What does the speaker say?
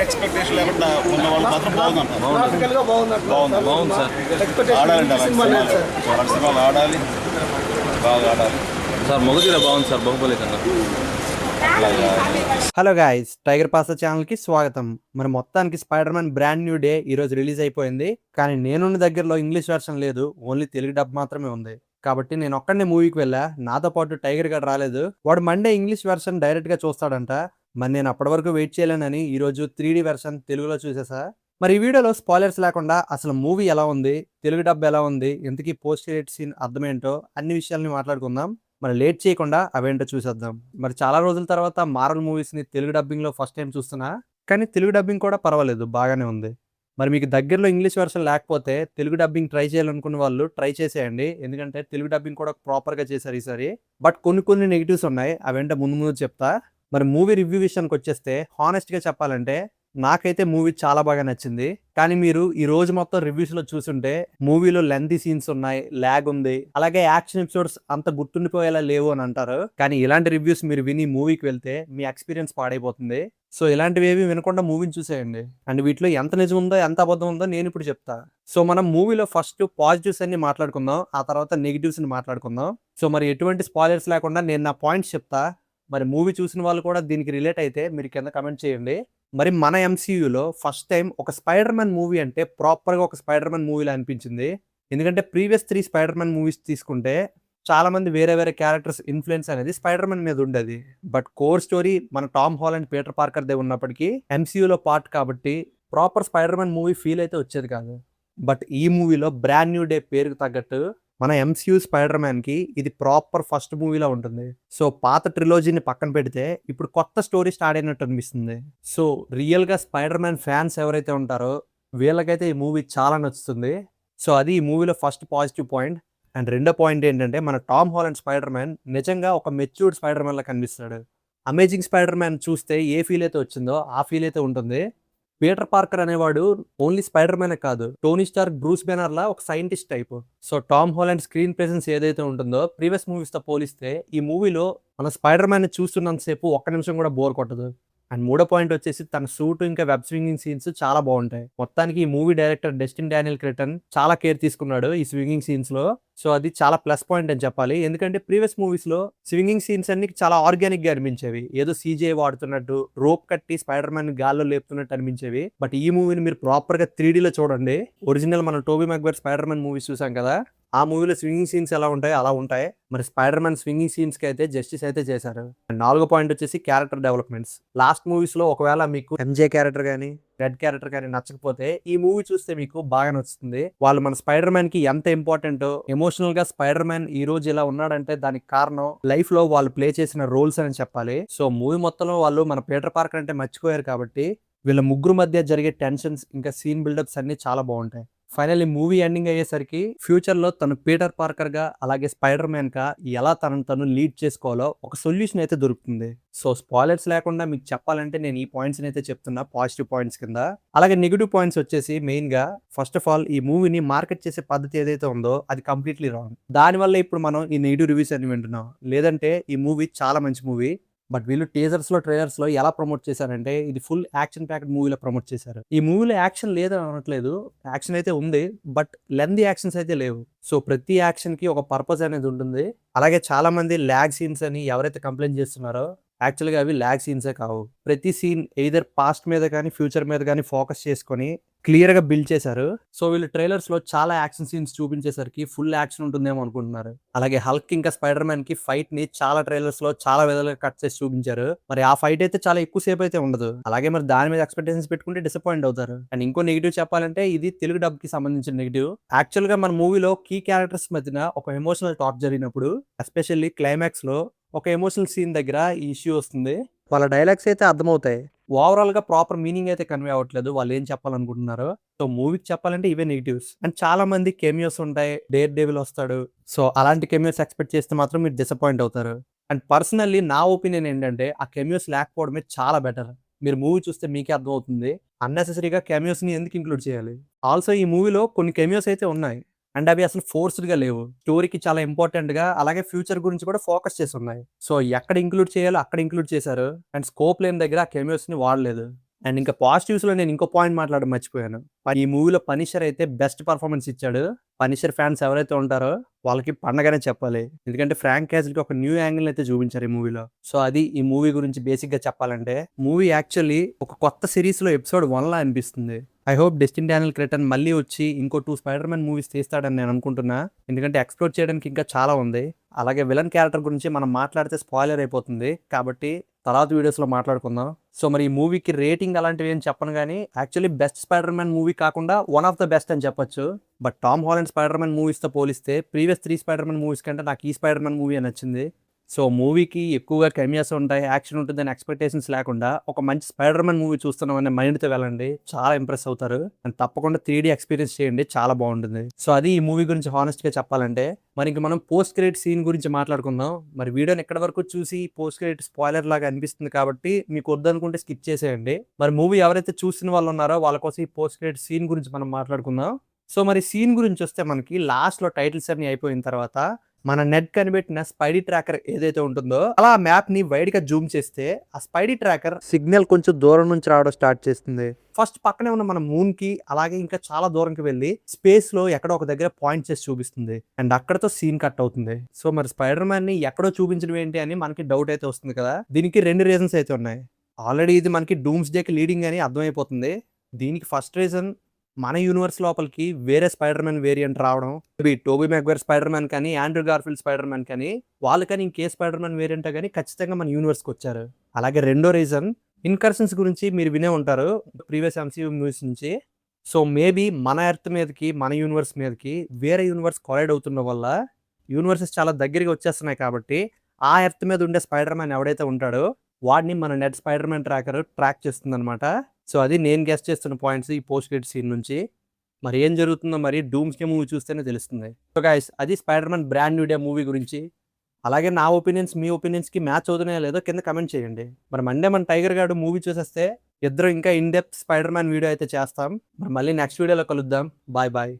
Expectation లేకుండా ఉన్న వాళ్ళు మాత్రం బాగుందంటారు. ప్రాక్టికల్‌గా బాగుందంటున్నారు. బాగుంది సార్. ఆడాలండి అలాంటి సినిమా లేదు సినిమాలు. సార్. అలాంటి సినిమాలు ఆడాలి, బాగా ఆడాలి. సార్ మొగతీర బాగుంది సార్ బాహుబలి కన్నా. అలాగా హలో గాయ్స్, టైగర్ పాసా ఛానల్కి స్వాగతం. మరి మొత్తానికి spider man brand new day ఈరోజు రిలీజ్ అయిపోయింది. కానీ నేనున్న దగ్గరలో ఇంగ్లీష్ వెర్షన్ లేదు, ఓన్లీ తెలుగు డబ్ మాత్రమే ఉంది. కాబట్టి నేను ఒక్కడనే మూవీకి వెళ్ళా, నాతో పాటు టైగర్ గడ్ రాలేదు. వాడు మండే ఇంగ్లీష్ వెర్షన్ డైరెక్ట్ గా చూస్తాడంట. మరి నేను అప్పటి వరకు వెయిట్ చేయలేనని ఈరోజు 3D వెర్షన్ తెలుగులో చూసేసా. మరి ఈ వీడియోలో స్పాయిలర్స్ లేకుండా అసలు మూవీ ఎలా ఉంది, తెలుగు డబ్ ఎలా ఉంది, ఇంతకీ పోస్ట్ క్రెడిట్ సీన్ అర్థమేంటో అన్ని విషయాల్ని మాట్లాడుకుందాం. మరి లేట్ చేయకుండా అవేంటో చూసేద్దాం. మరి చాలా రోజుల తర్వాత మార్వెల్ మూవీస్ ని తెలుగు డబ్బింగ్ లో ఫస్ట్ టైం చూస్తున్నా, కానీ తెలుగు డబ్బింగ్ కూడా పర్వాలేదు, బాగానే ఉంది. మరి మీకు దగ్గరలో ఇంగ్లీష్ వెర్షన్ లేకపోతే తెలుగు డబ్బింగ్ ట్రై చేయాలనుకున్న వాళ్ళు ట్రై చేసేయండి, ఎందుకంటే తెలుగు డబ్బింగ్ కూడా ప్రాపర్ గా చేశారు ఈసారి. బట్ కొన్ని నెగిటివ్స్ ఉన్నాయి, అవేంటో ముందు చెప్తా. మరి మూవీ రివ్యూ విషయానికి వచ్చేస్తే హానెస్ట్ గా చెప్పాలంటే నాకైతే మూవీ చాలా బాగా నచ్చింది. కానీ మీరు ఈ రోజు మొత్తం రివ్యూస్ లో చూసుంటే మూవీలో లెంతీ సీన్స్ ఉన్నాయి, ల్యాగ్ ఉంది, అలాగే యాక్షన్ ఎపిసోడ్స్ అంత గుర్తుండిపోయేలా లేవు అని అంటారు. కానీ ఇలాంటి రివ్యూస్ మీరు విని మూవీకి వెళ్తే మీ ఎక్స్పీరియన్స్ పాడైపోతుంది. సో ఇలాంటివి ఏవి వినకుండా మూవీని చూసేయండి. అండ్ వీటిలో ఎంత నిజం ఉందో ఎంత అబద్ధం ఉందో నేను ఇప్పుడు చెప్తా. సో మనం మూవీలో ఫస్ట్ పాజిటివ్స్ అన్ని మాట్లాడుకుందాం, ఆ తర్వాత నెగిటివ్స్ ని మాట్లాడుకుందాం. సో మరి ఎటువంటి స్పాయిలర్స్ లేకుండా నేను నా పాయింట్స్ చెప్తా. మరి మూవీ చూసిన వాళ్ళు కూడా దీనికి రిలేట్ అయితే మీరు కింద కమెంట్ చేయండి. మరి మన ఎంసీయూలో ఫస్ట్ టైం ఒక స్పైడర్ మ్యాన్ మూవీ అంటే ప్రాపర్గా ఒక స్పైడర్ మ్యాన్ మూవీలా అనిపించింది. ఎందుకంటే ప్రీవియస్ 3 స్పైడర్ మ్యాన్ మూవీస్ తీసుకుంటే చాలా మంది వేరే క్యారెక్టర్స్ ఇన్ఫ్లుయెన్స్ అనేది స్పైడర్ మ్యాన్ మీద ఉండేది. బట్ కోర్ స్టోరీ మన టామ్ హాలండ్, పీటర్ పార్కర్ దే ఉన్నప్పటికీ ఎంసీయూలో పార్ట్ కాబట్టి proper spider man movie feel అయితే వచ్చేది కాదు. బట్ ఈ మూవీలో బ్రాండ్ న్యూ డే పేరుకు తగ్గట్టు మన ఎంసీయూ స్పైడర్ మ్యాన్ కి ఇది ప్రాపర్ ఫస్ట్ మూవీలా ఉంటుంది. సో పాత ట్రిలోజీని పక్కన పెడితే ఇప్పుడు కొత్త స్టోరీ స్టార్ట్ అయినట్టు అనిపిస్తుంది. సో రియల్ గా స్పైడర్ మ్యాన్ ఫ్యాన్స్ ఎవరైతే ఉంటారో వీళ్ళకైతే ఈ మూవీ చాలా నచ్చుతుంది. సో అది ఈ మూవీలో ఫస్ట్ పాజిటివ్ పాయింట్. అండ్ రెండో పాయింట్ ఏంటంటే మన టామ్ హాలండ్ స్పైడర్ మ్యాన్ నిజంగా ఒక మెచ్యూర్డ్ స్పైడర్ మ్యాన్ లా కనిపిస్తాడు. అమేజింగ్ స్పైడర్ మ్యాన్ చూస్తే ఏ ఫీల్ అయితే వచ్చిందో ఆ ఫీల్ అయితే ఉంటుంది. పీటర్ పార్కర్ అనేవాడు ఓన్లీ స్పైడర్ మ్యాన్ కాదు, టోనీ స్టార్క్, బ్రూస్ బెనర్ లా ఒక scientist type. So Tom Holland screen presence ఏదైతే ఉంటుందో ప్రీవియస్ మూవీస్ తో పోలిస్తే ఈ మూవీలో మన స్పైడర్ మ్యాన్ ని చూస్తున్నంత సేపు ఒక్క నిమిషం కూడా బోర్ కొట్టదు. అండ్ మూడో పాయింట్ వచ్చేసి తన సూట్ ఇంకా వెబ్ స్వింగింగ్ సీన్స్ చాలా బాగుంటాయి. మొత్తానికి ఈ మూవీ డైరెక్టర్ డెస్టిన్ డానియల్ క్రెటన్ చాలా కేర్ తీసుకున్నాడు ఈ స్వింగింగ్ సీన్స్ లో. సో అది చాలా ప్లస్ పాయింట్ అని చెప్పాలి. ఎందుకంటే ప్రీవియస్ మూవీస్ లో స్వింగింగ్ సీన్స్ అన్ని చాలా ఆర్గానిక్ గా అనిపించేవి, ఏదో సీజే వాడుతున్నట్టు, రోప్ కట్టి స్పైడర్ మ్యాన్ గాల్లో లేపుతున్నట్టు అనిపించేవి. బట్ ఈ మూవీని మీరు ప్రాపర్ గా 3D లో చూడండి. ఒరిజినల్ మనం టోబీ మెగ్వైర్ స్పైడర్ మ్యాన్ మూవీస్ చూసాం కదా, ఆ మూవీలో స్వింగింగ్ సీన్స్ ఎలా ఉంటాయి అలా ఉంటాయి. మరి స్పైడర్ మ్యాన్ స్వింగింగ్ సీన్స్ కి అయితే జస్టిస్ అయితే చేశారు. అండ్ నాలుగో పాయింట్ వచ్చేసి క్యారెక్టర్ డెవలప్మెంట్స్. లాస్ట్ మూవీస్ లో ఒకవేళ మీకు ఎంజే క్యారెక్టర్ కానీ రెడ్ క్యారెక్టర్ కానీ నచ్చకపోతే ఈ మూవీ చూస్తే మీకు బాగా నచ్చుతుంది. వాళ్ళు మన స్పైడర్ మ్యాన్ కి ఎంత ఇంపార్టెంట్, ఎమోషనల్ గా స్పైడర్ మ్యాన్ ఈ రోజు ఇలా ఉన్నాడంటే దానికి కారణం లైఫ్ లో వాళ్ళు ప్లే చేసిన రోల్స్ అని చెప్పాలి. సో మూవీ మొత్తంలో వాళ్ళు మన పీటర్ పార్కర్ అంటే మర్చిపోయారు కాబట్టి వీళ్ళ ముగ్గురు మధ్య జరిగే టెన్షన్స్ ఇంకా సీన్ బిల్డప్స్ అన్ని చాలా బాగుంటాయి. ఫైనల్లీ మూవీ ఎండింగ్ అయ్యేసరికి ఫ్యూచర్ లో తను పీటర్ పార్కర్ గా అలాగే స్పైడర్ మ్యాన్ గా ఎలా తను లీడ్ చేసుకోవాలో ఒక సొల్యూషన్ అయితే దొరుకుతుంది. సో స్పాయిలర్స్ లేకుండా మీకు చెప్పాలంటే నేను ఈ పాయింట్స్ అయితే చెప్తున్నా పాజిటివ్ పాయింట్స్ కింద. అలాగే నెగిటివ్ పాయింట్స్ వచ్చేసి మెయిన్ గా ఫస్ట్ ఆఫ్ ఆల్ ఈ మూవీని మార్కెట్ చేసే పద్ధతి ఏదైతే ఉందో అది కంప్లీట్లీ రాంగ్. దానివల్ల ఇప్పుడు మనం ఈ నెగిటివ్ రివ్యూస్ అని వింటున్నాం. లేదంటే ఈ మూవీ చాలా మంచి మూవీ. బట్ వీళ్ళు టీజర్స్ లో ట్రైలర్స్ లో ఎలా ప్రమోట్ చేశారంటే ఇది ఫుల్ యాక్షన్ ప్యాక్డ్ మూవీలో ప్రమోట్ చేశారు. ఈ మూవీలో యాక్షన్ లేదని అనట్లేదు, యాక్షన్ అయితే ఉంది, బట్ లెంతీ యాక్షన్స్ అయితే లేవు. సో ప్రతి యాక్షన్ కి ఒక పర్పస్ అనేది ఉంటుంది. అలాగే చాలా మంది ల్యాగ్ సీన్స్ అని ఎవరైతే కంప్లైంట్ చేస్తున్నారో యాక్చువల్గా అవి ల్యాగ్ సీన్సే కావు. ప్రతి సీన్ ఎయిదర్ పాస్ట్ మీద కానీ ఫ్యూచర్ మీద కానీ ఫోకస్ చేసుకొని క్లియర్ గా బిల్డ్ చేశారు. సో వీళ్ళు ట్రైలర్స్ లో చాలా యాక్షన్ సీన్స్ చూపించేసరికి ఫుల్ యాక్షన్ ఉంటుందేమో అనుకుంటున్నారు. అలాగే హల్క్ ఇంకా స్పైడర్ మ్యాన్ కి ఫైట్ ని చాలా ట్రైలర్స్ లో చాలా విధాలుగా కట్ చేసి చూపించారు. మరి ఆ ఫైట్ అయితే చాలా ఎక్కువ సేపు అయితే ఉండదు. అలాగే మరి దాని మీద ఎక్స్పెక్టేషన్స్ పెట్టుకుంటే డిసప్పాయింట్ అవుతారు. అండ్ ఇంకో నెగిటివ్ చెప్పాలంటే ఇది తెలుగు డబ్ కి సంబంధించిన నెగిటివ్. యాక్చువల్ గా మన మూవీలో కీ క్యారెక్టర్స్ మధ్యన ఒక ఎమోషనల్ టాక్ జరిగినప్పుడు ఎస్పెషల్లీ క్లైమాక్స్ లో ఒక ఎమోషనల్ సీన్ దగ్గర ఈ ఇష్యూ వస్తుంది. వాళ్ళ డైలాగ్స్ అయితే అర్థమవుతాయి, ఓవరాల్ గా ప్రాపర్ మీనింగ్ అయితే కన్వే అవ్వట్లేదు వాళ్ళు ఏం చెప్పాలనుకుంటున్నారు. సో మూవీకి చెప్పాలంటే ఇవే నెగిటివ్స్. అండ్ చాలా మంది కెమియోస్ ఉంటాయి, డేర్ డెవిల్ వస్తాడు, సో అలాంటి కెమియోస్ ఎక్స్పెక్ట్ చేస్తే మాత్రం మీరు డిసప్పాయింట్ అవుతారు. అండ్ పర్సనల్లీ నా ఒపీనియన్ ఏంటంటే ఆ కెమియోస్ లేకపోవడమే చాలా బెటర్. మీరు మూవీ చూస్తే మీకే అర్థమవుతుంది అన్నెసెసరీగా కెమియోస్ ని ఎందుకు ఇంక్లూడ్ చేయాలి. ఆల్సో ఈ మూవీలో కొన్ని కెమియోస్ అయితే ఉన్నాయి అండ్ అవి అసలు ఫోర్స్డ్ గా లేవు, స్టోరీకి చాలా ఇంపార్టెంట్ గా అలాగే ఫ్యూచర్ గురించి కూడా ఫోకస్ చేసి ఉన్నాయి. సో ఎక్కడ ఇంక్లూడ్ చేయాలో అక్కడ ఇంక్లూడ్ చేశారు. అండ్ స్కోప్ లేని దగ్గర ఆ కెమియోస్ ని వాడలేదు. అండ్ ఇంకా పాజిటివ్స్‌లో నేను ఇంకో పాయింట్ మాట్లాడడం మర్చిపోయాను. ఈ మూవీలో పనిషర్ అయితే బెస్ట్ పర్ఫార్మెన్స్ ఇచ్చాడు. పనిషర్ ఫ్యాన్స్ ఎవరైతే ఉంటారో వాళ్ళకి పండగనే చెప్పాలి. ఎందుకంటే ఫ్రాంక్ క్యాసిల్‌కి ఒక న్యూ యాంగిల్‌ని అయితే చూపించారు ఈ మూవీలో. సో అది ఈ మూవీ గురించి బేసిక్‌గా చెప్పాలంటే మూవీ యాక్చువల్లీ ఒక కొత్త సిరీస్‌లో ఎపిసోడ్ 1లా అనిపిస్తుంది. ఐ హోప్ డెస్టిన్ డానియల్ క్రెటన్ మళ్ళీ వచ్చి ఇంకో 2 స్పైడర్ మ్యాన్ మూవీస్ తీస్తాడని నేను అనుకుంటున్నా. ఎందుకంటే ఎక్స్‌ప్లోర్ చేయడానికి ఇంకా చాలా ఉంది. అలాగే విలన్ క్యారెక్టర్ గురించి మనం మాట్లాడితే స్పాయిలర్ అయిపోతుంది. కాబట్టి తర్వాత వీడియోస్‌లో మాట్లాడుకుందాం. సో మరి ఈ మూవీకి రేటింగ్ అలాంటివి ఏం చెప్పను గానీ actually best Spider man movie కాకుండా వన్ ఆఫ్ ద బెస్ట్ అని చెప్పొచ్చు. But Tom Holland Spider Man మూవీస్‌తో పోలిస్తే ప్రీవియస్ 3 స్పైడర్ మ్యాన్ మూవీస్ కంటే నాకు ఈ స్పైడర్ మ్యాన్ మూవీ నచ్చింది. సో మూవీకి ఎక్కువగా కెమియాస్ ఉంటాయి, యాక్షన్ ఉంటుందని ఎక్స్పెక్టేషన్స్ లేకుండా ఒక మంచి స్పైడర్ మ్యాన్ మూవీ చూస్తున్నాం అనే మైండ్‌తో వెళ్ళండి. చాలా ఇంప్రెస్ అవుతారు. అండ్ తప్పకుండా 3D ఎక్స్పీరియన్స్ చేయండి. చాలా బాగుంటుంది. సో అది ఈ మూవీ గురించి హానెస్ట్‌గా చెప్పాలంటే. మరి ఇంక మనం పోస్ట్ క్రెడిట్ సీన్ గురించి మాట్లాడుకుందాం. మరి వీడియోని ఎక్కడి వరకు చూసి పోస్ట్ క్రెడిట్ స్పాయిలర్ లాగా అనిపిస్తుంది కాబట్టి మీకు వద్దనుకుంటే స్కిప్ చేసేయండి. మరి మూవీ ఎవరైతే చూసిన వాళ్ళు ఉన్నారో వాళ్ళ కోసం ఈ పోస్ట్ క్రెడిట్ సీన్ గురించి మనం మాట్లాడుకుందాం. సో మరి సీన్ గురించి వస్తే మనకి లాస్ట్‌లో టైటిల్స్ అన్నీ అయిపోయిన తర్వాత మన నెట్ కనిపెట్టిన స్పైడీ ట్రాకర్ ఏదైతే ఉంటుందో అలా మ్యాప్ ని వైడ్ గా జూమ్ చేస్తే ఆ స్పైడీ ట్రాకర్ సిగ్నల్ కొంచెం దూరం నుంచి రావడం స్టార్ట్ చేస్తుంది. ఫస్ట్ పక్కనే ఉన్న మన మూన్ కి అలాగే ఇంకా చాలా దూరంకి వెళ్ళి స్పేస్ లో ఎక్కడో ఒక దగ్గర పాయింట్ చేసి చూపిస్తుంది. అండ్ అక్కడతో సీన్ కట్ అవుతుంది. సో మరి స్పైడర్ మ్యాన్ ని ఎక్కడో చూపించడం ఏంటి అని మనకి డౌట్ అయితే వస్తుంది కదా. దీనికి 2 రీజన్స్ అయితే ఉన్నాయి. ఆల్రెడీ ఇది మనకి డూమ్స్ డేకి లీడింగ్ అని అర్థమైపోతుంది. దీనికి ఫస్ట్ రీజన్ మన యూనివర్స్ లోపలికి వేరే స్పైడర్ మ్యాన్ వేరియంట్ రావడం. టోబీ మెగ్వైర్ స్పైడర్ మ్యాన్ కానీ ఆండ్రూ గార్ఫీల్డ్ స్పైడర్ మ్యాన్ కానీ వాళ్ళు కానీ ఇంకే స్పైడర్ మ్యాన్ వేరియంట్ కానీ ఖచ్చితంగా మన యూనివర్స్కి వచ్చారు. అలాగే రెండో రీజన్ ఇన్కర్షన్స్ గురించి మీరు వినే ఉంటారు ప్రీవియస్ MCU మూవీస్ నుంచి. సో మేబీ మన ఎర్త్ మీదకి మన యూనివర్స్ మీదకి వేరే యూనివర్స్ కొలైడ్ అవుతున్న వల్ల యూనివర్సెస్ చాలా దగ్గరికి వచ్చేస్తున్నాయి కాబట్టి ఆ ఎర్త్ మీద ఉండే స్పైడర్ మ్యాన్ ఎవడైతే ఉంటాడో వాడిని మన net spider man tracker track చేస్తుంది అనమాట. సో అది నేను గెస్ చేస్తున్న పాయింట్స్ ఈ పోస్ట్ క్రెడిట్ సీన్ నుంచి. మరి ఏం జరుగుతుందో మరి డూమ్స్డే మూవీ చూస్తేనే తెలుస్తుంది. సో గైస్ అది spider man brand new day movie గురించి. అలాగే నా ఒపీనియన్స్ మీ ఒపీనియన్స్కి మ్యాచ్ అవుతున్నాయో లేదో కింద కమెంట్ చేయండి. మరి మండే మన టైగర్ గార్డ్ మూవీ చూసేస్తే ఇద్దరు ఇంకా in depth spider man video అయితే చేస్తాం. మరి మళ్ళీ నెక్స్ట్ వీడియోలో కలుద్దాం. Bye bye.